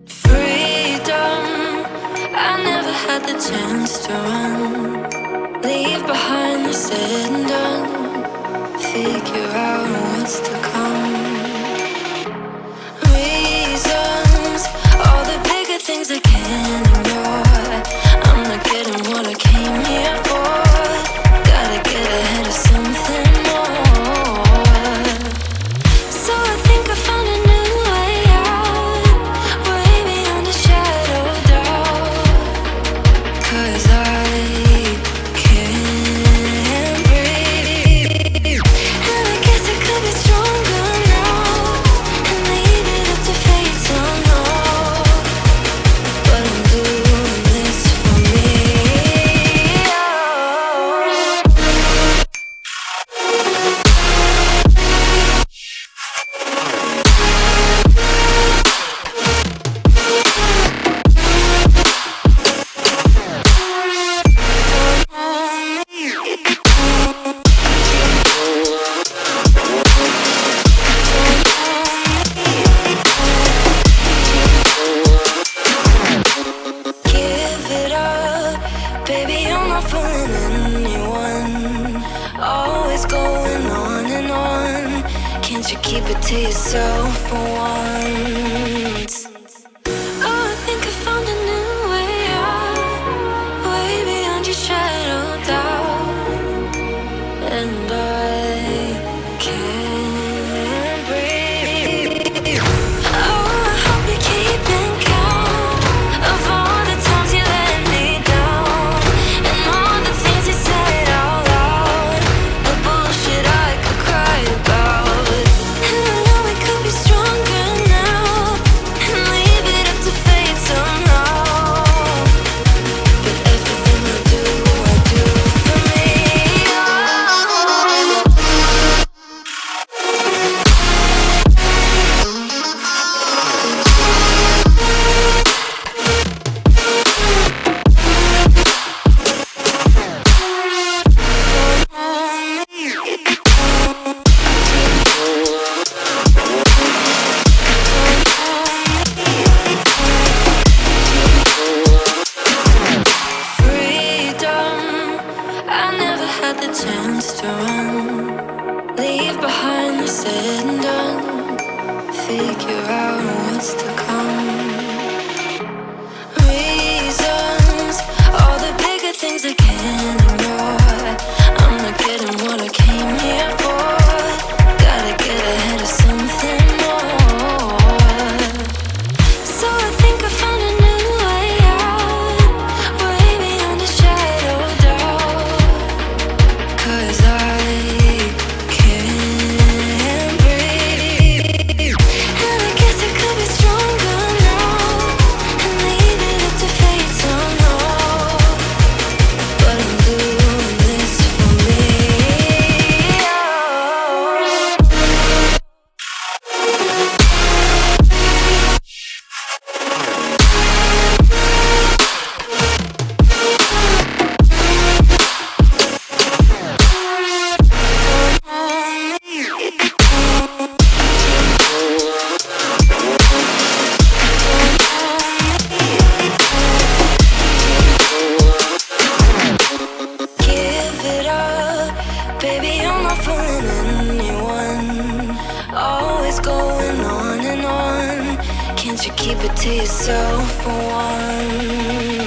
Freedom, I never had the chance to run. Leave behind the said and done. Figure out what's to come. Reasons, all the bigger things I can't ignore. I'm not getting what I came here for. Gotta get ahead of something more. So I think I found a new way out, way beyond a shadow of doubt. 'Cause I can't breathe, and I guess I could be stronger now and leave it up to fate somehow. But I'm doing this for me. Give it up, baby, you're not fooling anyone. Always going on and on. Can't you keep it to yourself for once? Oh, I think I found a new way out, way beyond your shadow of doubt. And I can't breathe. Oh, I hope you're keeping count of all the times you let me down, and all the things you said out loud, the bullshit I could cry about. And I know we could be stronger now and leave it up to fate somehow. But everything I do for me. Freedom, I never had the chance to run. Leave behind the said and done. Figure out what's to come. Reasons, all the bigger things I can't ignore. I'm not getting what I came here for. Gotta get ahead of something more. So I think I found a new way out, way beyond a shadow of doubt. 'Cause I can't breathe, and I guess I could be stronger now and leave it up to fate somehow. But I'm doing this for me. Give it up, baby, you're not fooling anyone. Always going on and on. Can't you keep it to yourself for once?